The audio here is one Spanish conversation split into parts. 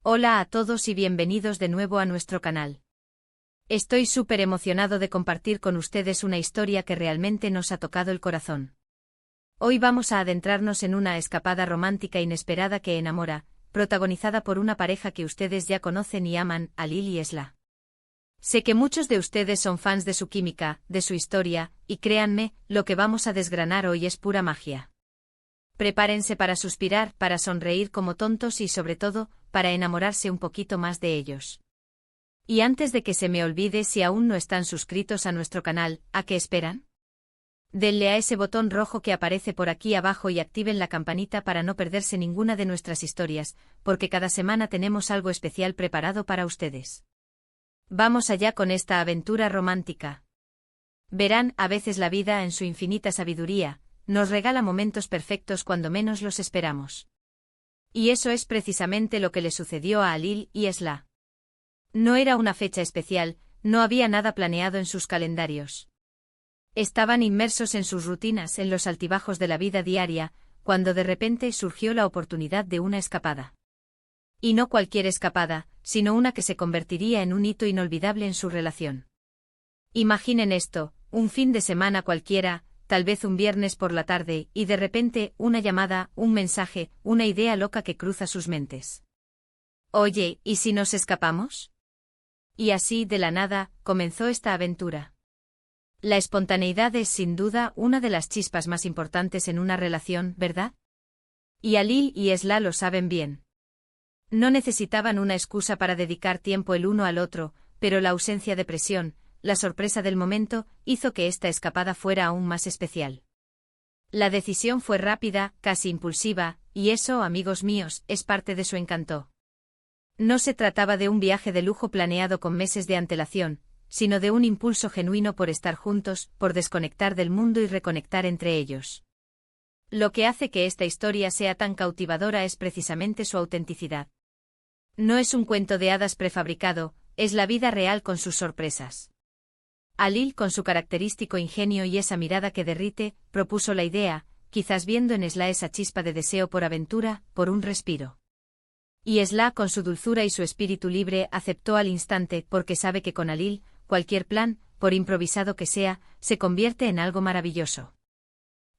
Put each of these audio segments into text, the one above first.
Hola a todos y bienvenidos de nuevo a nuestro canal. Estoy súper emocionado de compartir con ustedes una historia que realmente nos ha tocado el corazón. Hoy vamos a adentrarnos en una escapada romántica inesperada que enamora, protagonizada por una pareja que ustedes ya conocen y aman, Alil y Esla. Sé que muchos de ustedes son fans de su química, de su historia, y créanme, lo que vamos a desgranar hoy es pura magia. Prepárense para suspirar, para sonreír como tontos y sobre todo, para enamorarse un poquito más de ellos. Y antes de que se me olvide, si aún no están suscritos a nuestro canal, ¿a qué esperan? Denle a ese botón rojo que aparece por aquí abajo y activen la campanita para no perderse ninguna de nuestras historias, porque cada semana tenemos algo especial preparado para ustedes. Vamos allá con esta aventura romántica. Verán, a veces la vida, en su infinita sabiduría, nos regala momentos perfectos cuando menos los esperamos. Y eso es precisamente lo que le sucedió a Alil y Esla. No era una fecha especial, no había nada planeado en sus calendarios. Estaban inmersos en sus rutinas, en los altibajos de la vida diaria, cuando de repente surgió la oportunidad de una escapada. Y no cualquier escapada, sino una que se convertiría en un hito inolvidable en su relación. Imaginen esto, un fin de semana cualquiera, tal vez un viernes por la tarde, y de repente, una llamada, un mensaje, una idea loca que cruza sus mentes. Oye, ¿y si nos escapamos? Y así, de la nada, comenzó esta aventura. La espontaneidad es sin duda una de las chispas más importantes en una relación, ¿verdad? Y Alil y Esla lo saben bien. No necesitaban una excusa para dedicar tiempo el uno al otro, pero la ausencia de presión, la sorpresa del momento, hizo que esta escapada fuera aún más especial. La decisión fue rápida, casi impulsiva, y eso, amigos míos, es parte de su encanto. No se trataba de un viaje de lujo planeado con meses de antelación, sino de un impulso genuino por estar juntos, por desconectar del mundo y reconectar entre ellos. Lo que hace que esta historia sea tan cautivadora es precisamente su autenticidad. No es un cuento de hadas prefabricado, es la vida real con sus sorpresas. Alil, con su característico ingenio y esa mirada que derrite, propuso la idea, quizás viendo en Esla esa chispa de deseo por aventura, por un respiro. Y Esla, con su dulzura y su espíritu libre, aceptó al instante, porque sabe que con Alil, cualquier plan, por improvisado que sea, se convierte en algo maravilloso.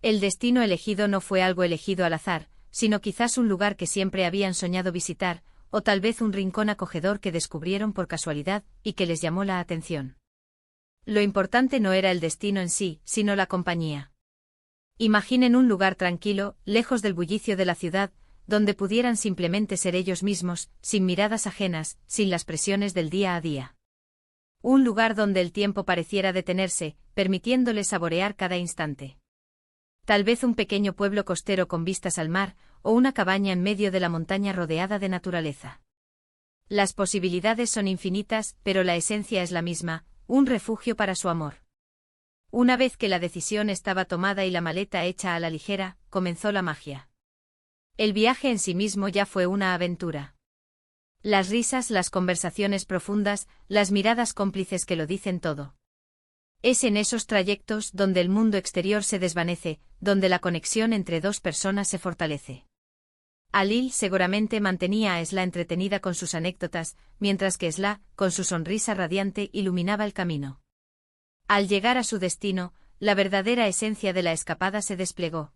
El destino elegido no fue algo elegido al azar, sino quizás un lugar que siempre habían soñado visitar, o tal vez un rincón acogedor que descubrieron por casualidad, y que les llamó la atención. Lo importante no era el destino en sí, sino la compañía. Imaginen un lugar tranquilo, lejos del bullicio de la ciudad, donde pudieran simplemente ser ellos mismos, sin miradas ajenas, sin las presiones del día a día. Un lugar donde el tiempo pareciera detenerse, permitiéndole saborear cada instante. Tal vez un pequeño pueblo costero con vistas al mar, o una cabaña en medio de la montaña rodeada de naturaleza. Las posibilidades son infinitas, pero la esencia es la misma, un refugio para su amor. Una vez que la decisión estaba tomada y la maleta hecha a la ligera, comenzó la magia. El viaje en sí mismo ya fue una aventura. Las risas, las conversaciones profundas, las miradas cómplices que lo dicen todo. Es en esos trayectos donde el mundo exterior se desvanece, donde la conexión entre dos personas se fortalece. Alil seguramente mantenía a Esla entretenida con sus anécdotas, mientras que Esla, con su sonrisa radiante, iluminaba el camino. Al llegar a su destino, la verdadera esencia de la escapada se desplegó.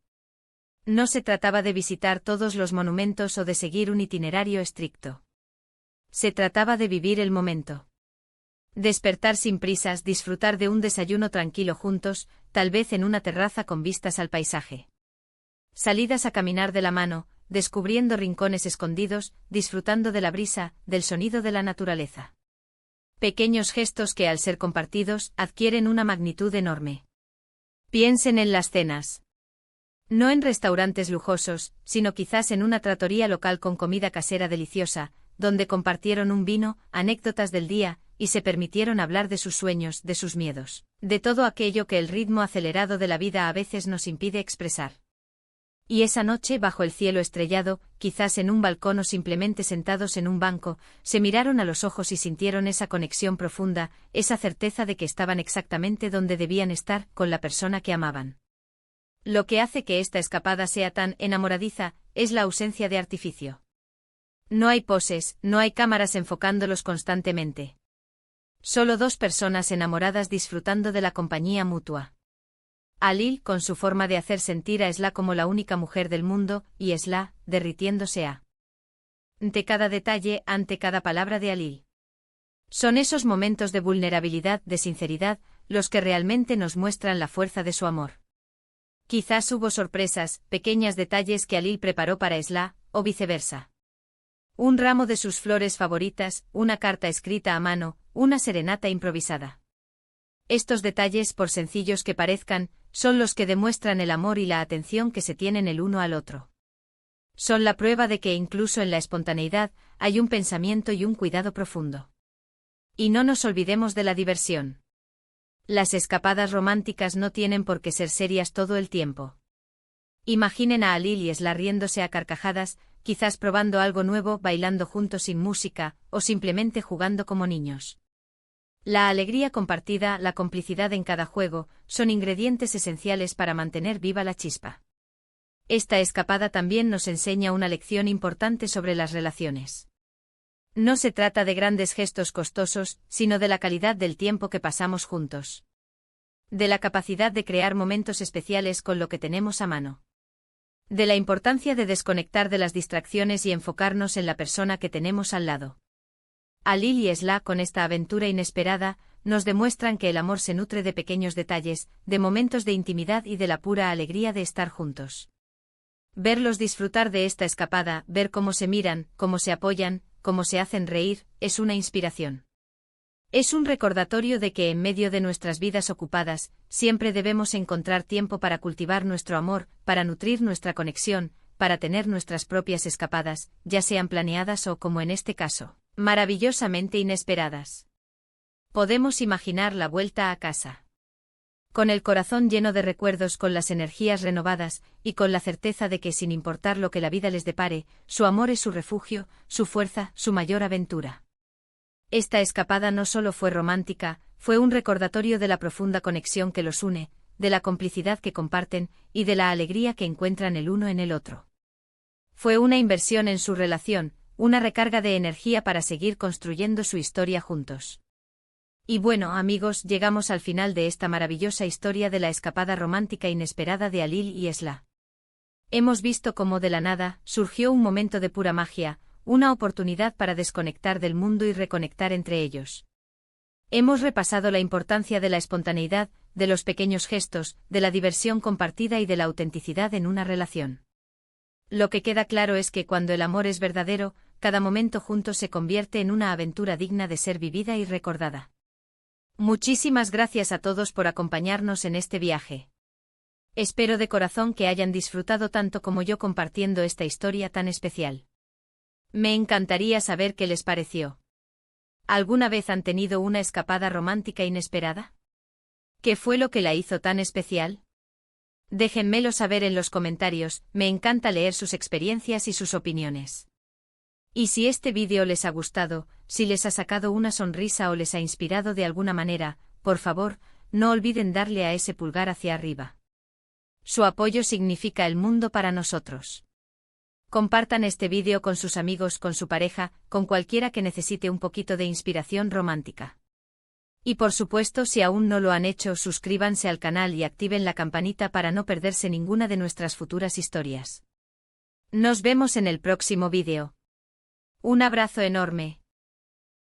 No se trataba de visitar todos los monumentos o de seguir un itinerario estricto. Se trataba de vivir el momento. Despertar sin prisas, disfrutar de un desayuno tranquilo juntos, tal vez en una terraza con vistas al paisaje. Salidas a caminar de la mano, descubriendo rincones escondidos, disfrutando de la brisa, del sonido de la naturaleza. Pequeños gestos que al ser compartidos, adquieren una magnitud enorme. Piensen en las cenas. No en restaurantes lujosos, sino quizás en una trattoria local con comida casera deliciosa, donde compartieron un vino, anécdotas del día, y se permitieron hablar de sus sueños, de sus miedos, de todo aquello que el ritmo acelerado de la vida a veces nos impide expresar. Y esa noche, bajo el cielo estrellado, quizás en un balcón o simplemente sentados en un banco, se miraron a los ojos y sintieron esa conexión profunda, esa certeza de que estaban exactamente donde debían estar, con la persona que amaban. Lo que hace que esta escapada sea tan enamoradiza, es la ausencia de artificio. No hay poses, no hay cámaras enfocándolos constantemente. Solo dos personas enamoradas disfrutando de la compañía mutua. Alil, con su forma de hacer sentir a Esla como la única mujer del mundo, y Esla, derritiéndose ante cada detalle, ante cada palabra de Alil. Son esos momentos de vulnerabilidad, de sinceridad, los que realmente nos muestran la fuerza de su amor. Quizás hubo sorpresas, pequeños detalles que Alil preparó para Esla, o viceversa. Un ramo de sus flores favoritas, una carta escrita a mano, una serenata improvisada. Estos detalles, por sencillos que parezcan, son los que demuestran el amor y la atención que se tienen el uno al otro. Son la prueba de que incluso en la espontaneidad hay un pensamiento y un cuidado profundo. Y no nos olvidemos de la diversión. Las escapadas románticas no tienen por qué ser serias todo el tiempo. Imaginen a Alil y Esla riéndose a carcajadas, quizás probando algo nuevo, bailando juntos sin música, o simplemente jugando como niños. La alegría compartida, la complicidad en cada juego, son ingredientes esenciales para mantener viva la chispa. Esta escapada también nos enseña una lección importante sobre las relaciones. No se trata de grandes gestos costosos, sino de la calidad del tiempo que pasamos juntos. De la capacidad de crear momentos especiales con lo que tenemos a mano. De la importancia de desconectar de las distracciones y enfocarnos en la persona que tenemos al lado. Alil y Esla, con esta aventura inesperada, nos demuestran que el amor se nutre de pequeños detalles, de momentos de intimidad y de la pura alegría de estar juntos. Verlos disfrutar de esta escapada, ver cómo se miran, cómo se apoyan, cómo se hacen reír, es una inspiración. Es un recordatorio de que en medio de nuestras vidas ocupadas, siempre debemos encontrar tiempo para cultivar nuestro amor, para nutrir nuestra conexión, para tener nuestras propias escapadas, ya sean planeadas o, como en este caso, maravillosamente inesperadas. Podemos imaginar la vuelta a casa. Con el corazón lleno de recuerdos, con las energías renovadas, y con la certeza de que sin importar lo que la vida les depare, su amor es su refugio, su fuerza, su mayor aventura. Esta escapada no solo fue romántica, fue un recordatorio de la profunda conexión que los une, de la complicidad que comparten, y de la alegría que encuentran el uno en el otro. Fue una inversión en su relación, una recarga de energía para seguir construyendo su historia juntos. Y bueno, amigos, llegamos al final de esta maravillosa historia de la escapada romántica inesperada de Alil y Esla. Hemos visto cómo de la nada surgió un momento de pura magia, una oportunidad para desconectar del mundo y reconectar entre ellos. Hemos repasado la importancia de la espontaneidad, de los pequeños gestos, de la diversión compartida y de la autenticidad en una relación. Lo que queda claro es que cuando el amor es verdadero, cada momento juntos se convierte en una aventura digna de ser vivida y recordada. Muchísimas gracias a todos por acompañarnos en este viaje. Espero de corazón que hayan disfrutado tanto como yo compartiendo esta historia tan especial. Me encantaría saber qué les pareció. ¿Alguna vez han tenido una escapada romántica inesperada? ¿Qué fue lo que la hizo tan especial? Déjenmelo saber en los comentarios, me encanta leer sus experiencias y sus opiniones. Y si este vídeo les ha gustado, si les ha sacado una sonrisa o les ha inspirado de alguna manera, por favor, no olviden darle a ese pulgar hacia arriba. Su apoyo significa el mundo para nosotros. Compartan este vídeo con sus amigos, con su pareja, con cualquiera que necesite un poquito de inspiración romántica. Y por supuesto, si aún no lo han hecho, suscríbanse al canal y activen la campanita para no perderse ninguna de nuestras futuras historias. Nos vemos en el próximo vídeo. Un abrazo enorme.